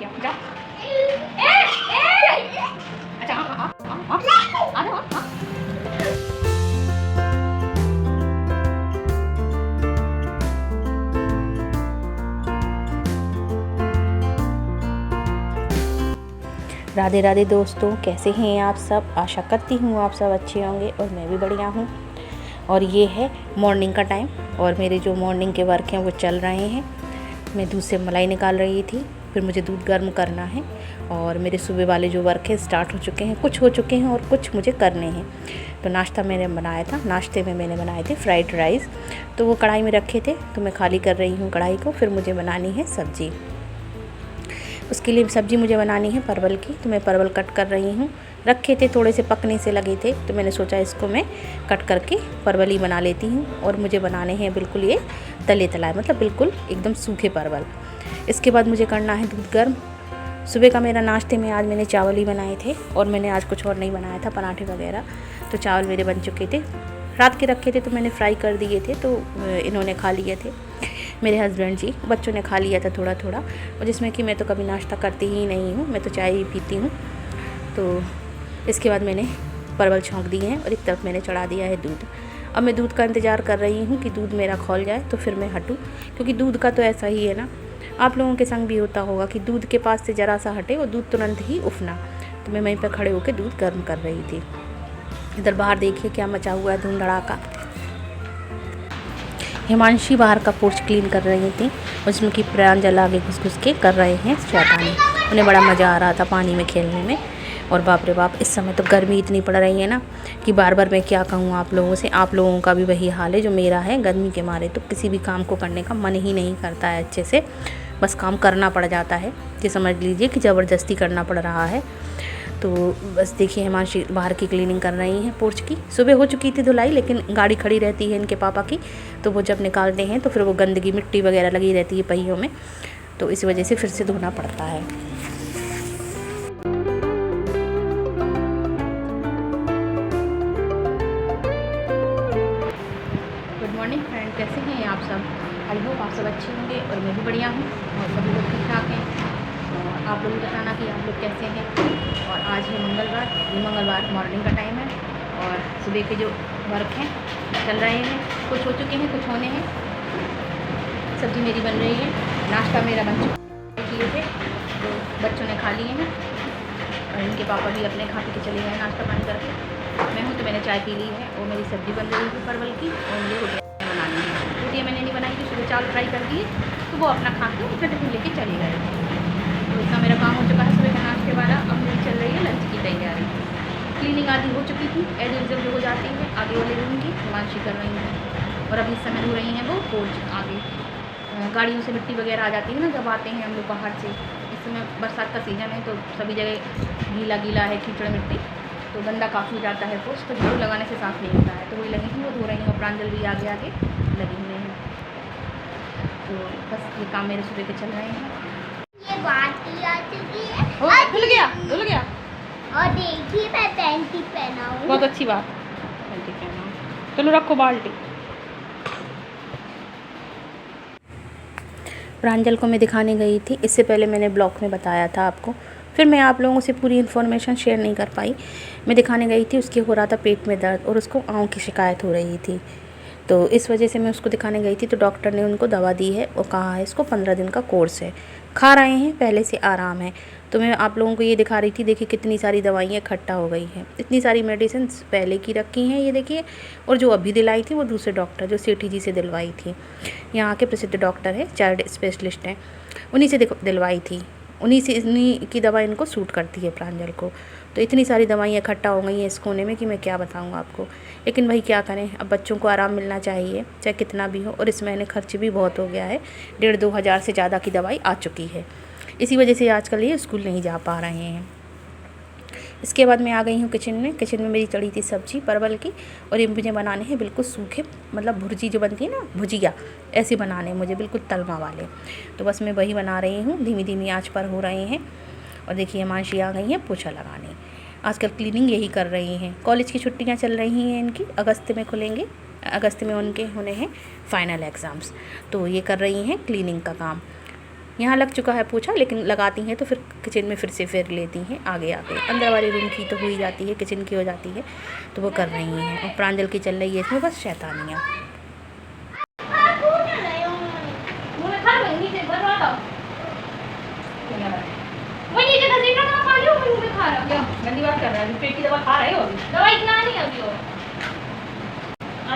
क्या जा। अच्छा हाँ हाँ हाँ हाँ हाँ। राधे राधे दोस्तों, कैसे हैं आप सब। आशा करती हूँ आप सब अच्छे होंगे और मैं भी बढ़िया हूँ। और ये है मॉर्निंग का टाइम और मेरे जो मॉर्निंग के वर्क हैं वो चल रहे हैं। मैं दूध से मलाई निकाल रही थी, फिर मुझे दूध गर्म करना है और मेरे सुबह वाले जो वर्क है स्टार्ट हो चुके हैं। कुछ हो चुके हैं और कुछ मुझे करने हैं। तो नाश्ता मैंने बनाया था, नाश्ते में मैंने बनाए थे फ्राइड राइस, तो वो कढ़ाई में रखे थे, तो मैं खाली कर रही हूँ कढ़ाई को। फिर मुझे बनानी है सब्ज़ी। उसके लिए सब्ज़ी मुझे बनानी है परवल की, तो मैं परवल कट कर रही हूँ। रखे थे, थोड़े से पकने से लगे थे, तो मैंने सोचा इसको मैं कट करके परवल ही बना लेती हूँ। और मुझे बनाने हैं बिल्कुल ये तले तलाए, मतलब बिल्कुल एकदम सूखे परवल। इसके बाद मुझे करना है दूध गर्म। सुबह का मेरा नाश्ते में आज मैंने चावल ही बनाए थे और मैंने आज कुछ और नहीं बनाया था, पराठे वगैरह। तो चावल मेरे बन चुके थे, रात के रखे थे, तो मैंने फ्राई कर दिए थे, तो इन्होंने खा लिए थे, मेरे हस्बैंड जी। बच्चों ने खा लिया था थोड़ा थोड़ा, और जिसमें कि मैं तो कभी नाश्ता करती ही नहीं हूँ, मैं तो चाय ही पीती हूँ। तो इसके बाद मैंने परवल छौंक दिए हैं और एक तरफ मैंने चढ़ा दिया है दूध। अब मैं दूध का इंतज़ार कर रही हूँ कि दूध मेरा खौल जाए तो फिर मैं हटूँ, क्योंकि दूध का तो ऐसा ही है ना, आप लोगों के संग भी होता होगा कि दूध के पास से ज़रा सा हटे और दूध तुरंत ही उफना। तो मैं वहीं पर खड़े होकर दूध गर्म कर रही थी। इधर बाहर देखिए क्या मचा हुआ है, धूम धड़ाका। हिमांशी बाहर का पोर्च क्लीन कर रही थी, उसमें कि प्रांजल आगे घुस घुस के कर रहे हैं शैतानी। उन्हें बड़ा मज़ा आ रहा था पानी में खेलने में। और बाप रे बाप, इस समय तो गर्मी इतनी पड़ रही है ना कि बार बार मैं क्या कहूँ आप लोगों से। आप लोगों का भी वही हाल है जो मेरा है। गर्मी के मारे तो किसी भी काम को करने का मन ही नहीं करता है अच्छे से, बस काम करना पड़ जाता है। ये समझ लीजिए कि ज़बरदस्ती करना पड़ रहा है। तो बस देखिए हिमांशी बाहर की क्लीनिंग कर रही हैं पोर्च की। सुबह हो चुकी थी धुलाई, लेकिन गाड़ी खड़ी रहती है इनके पापा की, तो वो जब निकालते हैं तो फिर वो गंदगी मिट्टी वगैरह लगी रहती है पहियों में, तो इस वजह से फिर से धोना पड़ता है। गुड मॉर्निंग फ्रेंड, कैसे हैं आप सब। आई होप आप सब अच्छे होंगे और मैं भी बढ़िया हूँ और सभी लोग ठीक ठाक हैं। और आप लोग भी बताना कि आप लोग कैसे हैं। और आज है मंगलवार, ये मंगलवार मॉर्निंग का टाइम है और सुबह के जो वर्क हैं चल रहे हैं। कुछ हो चुके हैं, कुछ होने हैं। सब्ज़ी मेरी बन रही है, नाश्ता मेरा बन चुका किए थे, तो बच्चों ने खा लिए हैं और इनके पापा भी अपने खा के चले गए नाश्ता पानी करके। मैं हूँ तो मैंने चाय पी ली है और मेरी सब्ज़ी बन रही थी परवल की, और मुझे रोटियाँ बनानी है। रोटियाँ मैंने नहीं बनाई थी, सुबह चावल फ्राई कर दिए, तो वो अपना खा के अपना टिफिन लेके चले गए। तो इतना मेरा काम हो चुका है सुबह का नाश्ते वाला। अब मेरी चल रही है लंच की तैयारी। क्लीनिंग आधी हो चुकी थी, एज यूजुअल जो हो जाती है आगे वाले रूम की, हिमांशी कर रही हैं। और अभी इस समय हो रही हैं वो पोर्च आगे। गाड़ियों से मिट्टी वगैरह आ जाती है ना जब आते हैं हम लोग बाहर से। इस समय बरसात का सीज़न है तो सभी जगह गीला गीला है, कीचड़ मिट्टी, तो गंदा काफ़ी हो जाता है पोर्च, तो झाड़ू लगाने से साफ नहीं होता है। तो वही लगी थी, वो धो रही हैं और प्रांजल भी आगे आगे लगे हुए हैं। तो बस ये काम मेरे सुबह के चल रहे हैं। ये बाल्टी आ चुकी है। धुल गया। और देखिए मैं पैंटी पहना हूँ। बहुत अच्छी बात, पैंटी पहना। चलो रखो बाल्टी। प्रांजल को मैं दिखाने गई थी, इससे पहले मैंने ब्लॉग में बताया था आपको, फिर मैं आप लोगों से पूरी इन्फॉर्मेशन शेयर नहीं कर पाई। मैं दिखाने गई थी, उसके हो रहा था पेट में दर्द और उसको आँव की शिकायत हो रही थी, तो इस वजह से मैं उसको दिखाने गई थी। तो डॉक्टर ने उनको दवा दी है और कहा है इसको 15 दिन का कोर्स है, खा रहे हैं, पहले से आराम है। तो मैं आप लोगों को ये दिखा रही थी, देखिए कितनी सारी दवाइयाँ इकट्ठा हो गई हैं, इतनी सारी मेडिसिन पहले की रखी हैं ये देखिए। और जो अभी दिलाई थी वो दूसरे डॉक्टर जो सेठी जी से दिलवाई थी, यहाँ के प्रसिद्ध डॉक्टर है, चाइल्ड स्पेशलिस्ट हैं, उन्हीं से दिलवाई थी। उन्हीं की दवा इनको सूट करती है प्रांजल को। तो इतनी सारी दवाइयाँ इकट्ठा हो गई हैं इस कोने में कि मैं क्या बताऊँ आपको। लेकिन भाई क्या करें, अब बच्चों को आराम मिलना चाहिए चाहे कितना भी हो। और इस महीने खर्च भी बहुत हो गया है, 1,500-2 हज़ार से ज़्यादा की दवाई आ चुकी है। इसी वजह से आजकल ये स्कूल नहीं जा पा रहे हैं। इसके बाद मैं आ गई हूँ किचन में मेरी चढ़ी थी सब्ज़ी परवल की, और ये मुझे बनाने हैं बिल्कुल सूखे, मतलब भुर्जी जो बनती है ना, भुजिया, ऐसे बनाने हैं मुझे बिल्कुल तलमा वाले। तो बस मैं वही बना रही हूँ, धीमी धीमी आँच पर हो रहे हैं। और देखिए हिमांशी आ गई हैं पोछा लगाने, आजकल क्लीनिंग यही कर रही हैं। कॉलेज की छुट्टियाँ चल रही हैं इनकी, अगस्त में खुलेंगे, अगस्त में उनके होने हैं फाइनल एग्ज़ाम्स, तो ये कर रही हैं क्लीनिंग का काम। यहाँ लग चुका है पोछा, लेकिन लगाती हैं तो फिर किचन में फिर से फिर लेती हैं आगे आगे। अंदर वाले रूम की तो हो ही जाती है, किचन की हो जाती है, तो वो कर रही हैं। और प्रांजल की चल रही है इसमें बस शैतानियाँ। गंदी बात कर रहा है, पेट की दवा खा रहे हो अभी? दवाई खिला नहीं अभी और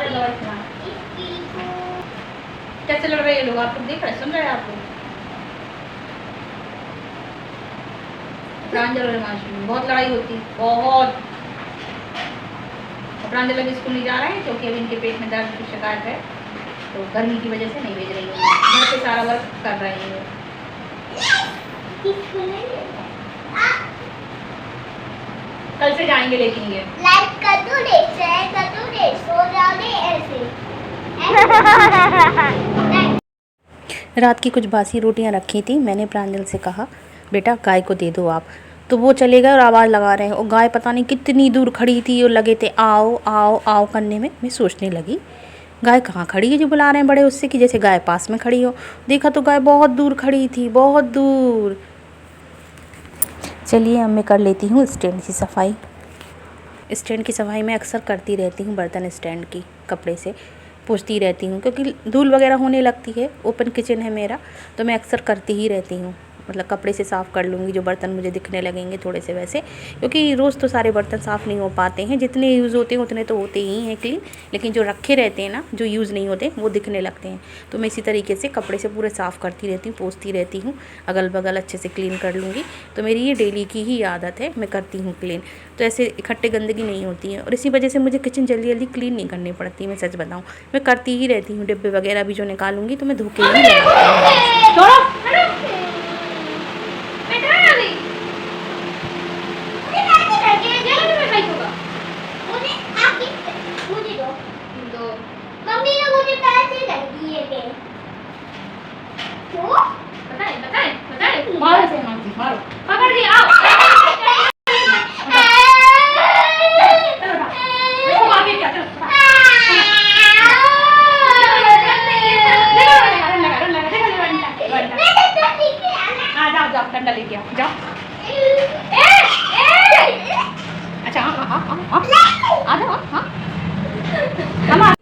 दवाई खिला। कैसे लड़ रहे हैं लोग, आप लोग देख रहे, सुन रहे हैं आप लोग। प्रांजल और हिमांशु में बहुत लड़ाई होती है, बहुत। प्रांजल अभी स्कूल नहीं जा रहे हैं क्योंकि अभी इनके पेट में दर्द की शिकायत है, तो गर्मी की वजह से नहीं भेज रही हूँ। घर पे सारा वर्क कर रही हूँ। कल से जाएंगे लेकिन ये लाइक कर दो, शेयर कर दो, सो जाओ ऐसे। रात की कुछ बासी रोटियां रखी थी, मैंने प्रांजल से कहा बेटा गाय को दे दो आप, तो वो चले गए और आवाज़ लगा रहे हैं। और गाय पता नहीं कितनी दूर खड़ी थी और लगे थे आओ आओ आओ करने में। मैं सोचने लगी गाय कहाँ खड़ी है जो बुला रहे हैं बड़े उससे, कि जैसे गाय पास में खड़ी हो। देखा तो गाय बहुत दूर खड़ी थी, बहुत दूर। चलिए अब मैं कर लेती हूँ स्टैंड की सफाई। स्टैंड की सफाई मैं अक्सर करती रहती हूँ, बर्तन स्टैंड की कपड़े से पोंछती रहती हूँ, क्योंकि धूल वगैरह होने लगती है। ओपन किचन है मेरा, तो मैं अक्सर करती ही रहती हूँ। मतलब कपड़े से साफ़ कर लूँगी जो बर्तन मुझे दिखने लगेंगे थोड़े से वैसे, क्योंकि रोज़ तो सारे बर्तन साफ़ नहीं हो पाते हैं। जितने यूज़ होते हैं उतने तो होते ही हैं क्लीन, लेकिन जो रखे रहते हैं ना, जो यूज़ नहीं होते वो दिखने लगते हैं। तो मैं इसी तरीके से कपड़े से पूरे साफ़ करती रहती हूँ, पोंछती रहती हूँ, अगल बगल अच्छे से क्लीन कर लूँगी। तो मेरी ये डेली की ही आदत है, मैं करती हूँ क्लीन, तो ऐसे इकट्ठे गंदगी नहीं होती है। और इसी वजह से मुझे किचन जल्दी जल्दी क्लीन नहीं करनी पड़ती, मैं सच बताऊँ। मैं करती ही रहती हूँ, डिब्बे वगैरह भी जो निकालूंगी तो मैं धो के ही मम्मी ने मुझे पैसे नहीं दिए थे। क्यों? बताएं। मारो से मारो, पकड़ दिया, आओ। डंडा लेके आओ, जाओ। अच्छा आ जाओ। हाँ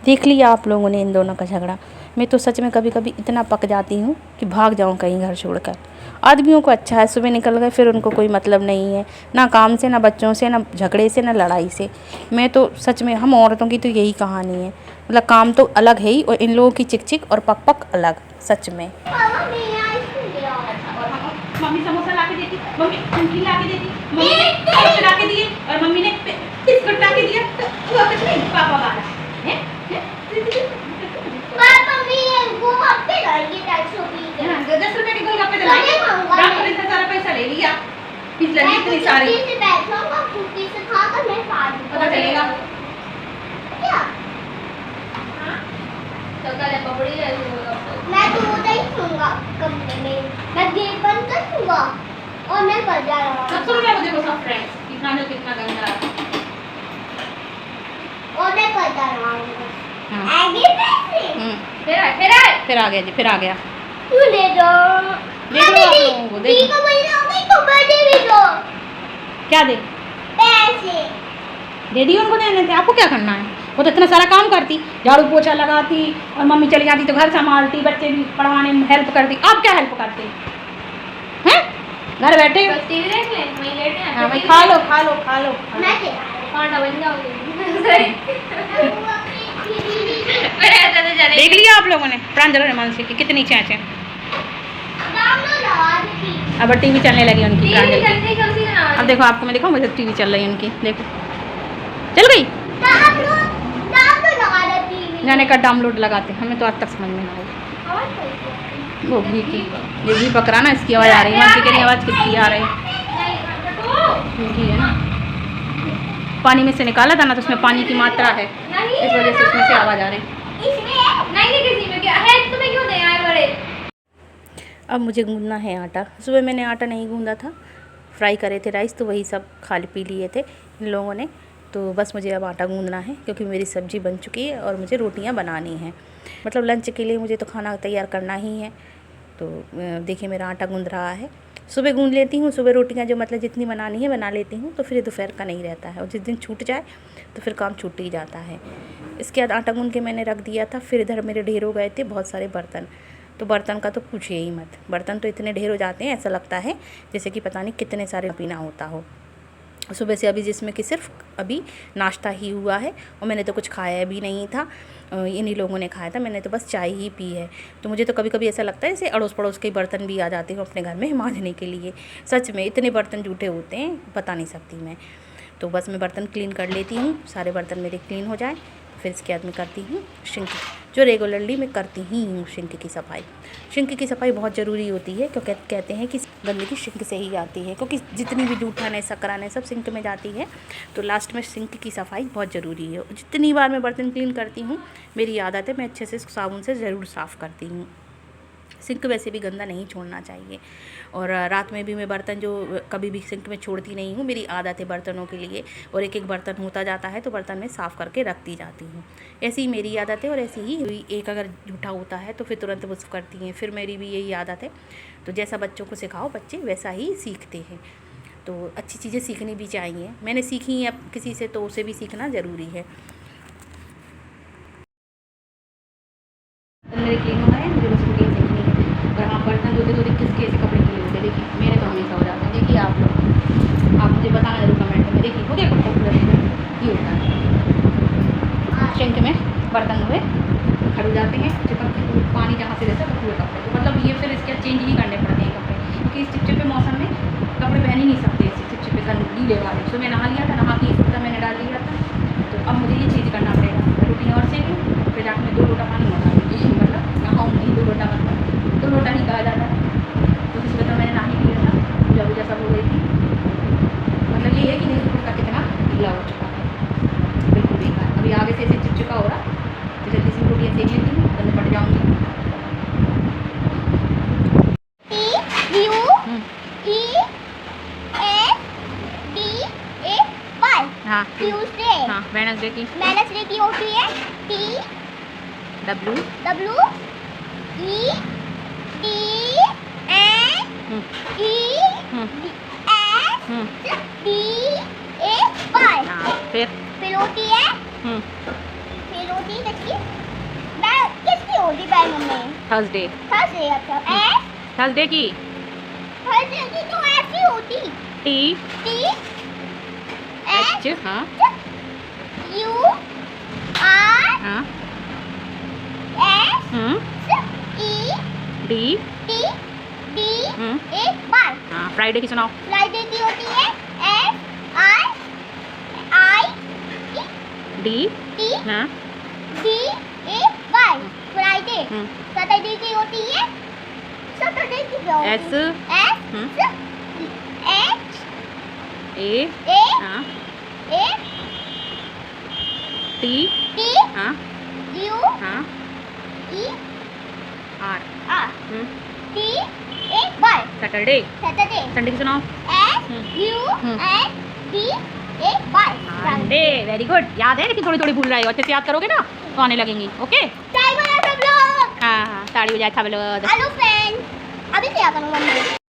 देख लिया आप लोगों ने इन दोनों का झगड़ा। मैं तो सच में कभी कभी इतना पक जाती हूँ कि भाग जाऊँ कहीं घर छोड़कर। आदमियों को अच्छा है, सुबह निकल गए फिर उनको कोई मतलब नहीं है, ना काम से, ना बच्चों से, ना झगड़े से, ना लड़ाई से। मैं तो सच में, हम औरतों की तो यही कहानी है। मतलब काम तो अलग है ही, और इन लोगों की चिक चिक और पक पक अलग, सच में। मम्मी समोसा ला के देती, मम्मी नमकीन ला के देती, मम्मी ने टोस्ट ला के दिए, और मम्मी ने बिस्कुट ला के दिया, तो वो कुछ नहीं, पापा वाला है। मम्मी वो हफ्ते लाएगी 10 रुपए के गोलगप्पे दिलाएंगे, डॉक्टर ने इतना सारा पैसा ले लिया, फीस लगी इतनी सारी। से बैठूंगा, कुकी से खाकर मैं पता चलेगा क्या? तो कल पपड़ी ले मैं तो वो नहीं खाऊंगा कमरे में, मैं गेट बंद कर दूंगा और मैं कर जा रहा हूँ। सुन रहे हो देखो सब फ्रेंड्स, कितना गंदा है, और मैं कर जा रहा हूँ। आगे फिर आ गया जी, फिर आ गया। तू ले दो, देख लो आप लोगों को, देखो को महीना हो गई तो बर्थडे भी दो। क्या दे? पैसे दे दिए उनको, देने थे। आपको क्या करना है? वो तो इतना सारा काम करती, झाड़ू पोछा लगाती, और मम्मी चली जाती तो घर संभालती, बच्चे भी पढ़ाने में हेल्प करती। आप क्या हेल्प करते हैं? घर बैठे टीवी देख ले, मैं लेटे हैं। हाँ भाई, खा लो खा लो खा लो। मैं खाना बन जाऊंगी। देख लिया आप लोगों ने प्रांजल और हिमांशु की कितनी चैंचे। अब टीवी चलने लगी उनकी, प्रांजल। अब देखो आपको मैं दिखाऊं, वैसे टीवी चल रही है उनकी, देखो चल गई। जाने का डाउनलोड लगाते, हमें तो आज तक समझ में ना आई। वो घी की, ये घी पक रहा ना, इसकी आवाज़ आ रही है। की आवाज़ किसकी आ रही है? घी है ना, पानी में से निकाला था ना, तो उसमें पानी की मात्रा है, इस वजह से उसमें से आवाज़ आ रही है। अब मुझे गूंदना है आटा। सुबह मैंने आटा नहीं गूंदा था, फ्राई करे थे राइस, तो वही सब खा पी लिए थे इन लोगों ने। तो बस मुझे अब आटा गूंदना है, क्योंकि मेरी सब्ज़ी बन चुकी है और मुझे रोटियां बनानी हैं। मतलब लंच के लिए मुझे तो खाना तैयार करना ही है। तो देखिए मेरा आटा गूँध रहा है। सुबह गूँध लेती हूँ, सुबह रोटियाँ जो मतलब जितनी बनानी है बना लेती हूँ, तो फिर दोपहर का नहीं रहता है, और जिस दिन छूट जाए तो फिर काम छूट ही जाता है। इसके बाद आटा गूँध के मैंने रख दिया था। फिर इधर मेरे ढेर हो गए थे बहुत सारे बर्तन, तो बर्तन का तो पूछिए ही मत। बर्तन तो इतने ढेर हो जाते हैं, ऐसा लगता है जैसे कि पता नहीं कितने सारे पीना होता हो। सुबह से अभी जिसमें कि सिर्फ अभी नाश्ता ही हुआ है, और मैंने तो कुछ खाया भी नहीं था, इन्हीं लोगों ने खाया था, मैंने तो बस चाय ही पी है। तो मुझे तो कभी कभी ऐसा लगता है जैसे अड़ोस पड़ोस के बर्तन भी आ जाते हैं अपने घर में मांजने के लिए। सच में इतने बर्तन जूठे होते हैं, बता नहीं सकती मैं। तो बस मैं बर्तन क्लीन कर लेती हूँ, सारे बर्तन मेरे क्लीन हो जाए, फिर इसके बाद मैं करती हूँ सिंक, जो रेगुलरली मैं करती ही हूँ सिंक की सफाई। सिंक की सफाई बहुत ज़रूरी होती है, क्योंकि कहते हैं कि गंदगी सिंक से ही आती है, क्योंकि जितनी भी जूठान है सकरान है सब सिंक में जाती है। तो लास्ट में सिंक की सफाई बहुत ज़रूरी है। जितनी बार मैं बर्तन क्लीन करती हूँ, मेरी आदत है मैं अच्छे से साबुन से ज़रूर साफ़ करती हूँ। सिंक वैसे भी गंदा नहीं छोड़ना चाहिए। और रात में भी मैं बर्तन जो कभी भी सिंक में छोड़ती नहीं हूँ, मेरी आदत है बर्तनों के लिए। और एक एक बर्तन होता जाता है तो बर्तन में साफ़ करके रखती जाती हूँ। ऐसी ही मेरी आदत है, और ऐसी ही एक अगर जूठा होता है तो फिर तुरंत वो करती हैं, फिर मेरी भी यही आदत है। तो जैसा बच्चों को सिखाओ बच्चे वैसा ही सीखते हैं। तो अच्छी चीज़ें सीखनी भी चाहिए। मैंने सीखी हैं अब किसी से, तो उसे भी सीखना ज़रूरी है। मेरे क्लीन हो गए, मुझे बस कुकिंग सीखनी है। और हाँ, बर्तन धोते धोते किसके ऐसे कपड़े गीले होते हैं, देखिए मेरे तो हमेशा हो जाते हैं। देखिए आप लोग, आप मुझे बताना जरूर कमेंट में। देखिए हो गया कपड़ा पूरा, ये होता है सिंक में बर्तन हुए खड़े हो जाते हैं, चिपक पानी जहाँ से रहता है तो पूरे कपड़े। तो मतलब ये फिर इसके चेंज ही करने पड़ते हैं कपड़े, क्योंकि इस चिपचिपे मौसम में कपड़े पहन ही नहीं सकते ऐसे चिपचिपे गीले वाले। तो मैं नहा लिया था, नहा के एक कुर्ता मैंने डाल लिया था, तो अब मुझे ये चेंज करना पड़ेगा। रोटी और सेकूँ, फिर जाकर मैं 2 लोटा पानी मंगा लूँगी, मतलब नहाऊँ नहीं, 2 लोटा मतलब 2 लोटा ही कहा जाता है। तो इसमें तो मैंने नहा ही लिया था, पूजा वूजा सब हो गई थी। मतलब ये है कि देखो कुर्ता कितना गीला हो चुका है, बिल्कुल बेकार। अभी आगे से ऐसे चिपचिपा हो रहा, तो जल्दी से रोटियाँ सेक लेती हूँ, तो मैं पट जाऊँगी। हाँ ट्यूसडे, हाँ वेडनेसडे की होती है T W E T N E S D A Y। हाँ फिर होती है फिर होती है मैं किसकी होती है मम्मी? थर्सडे। थर्सडे। अच्छा एस थर्सडे की थर्सडे की तो ऐसी होती T T H हाँ U R हाँ S E D T D hmm. A Y। हाँ फ्राइडे की सुनाओ। फ्राइडे की होती है F I D T हाँ D A Y Friday. Hmm. Saturday की होती है सैटरडे की क्या होती S है H A A हाँ A T T हाँ U हाँ E R R T A Y Saturday. Saturday. Sunday की सुनाओ। S U N D A Y Sunday. Very good, याद है लेकिन थोड़ी थोड़ी भूल रही हो, अच्छे से याद करोगे ना तो आने लगेंगी। ओके टाइम बना सब लोग। हाँ हाँ ताड़ी हो जाए सब लोग। हेलो फ्रेंड्स, अभी क्या करूँ मम्मी?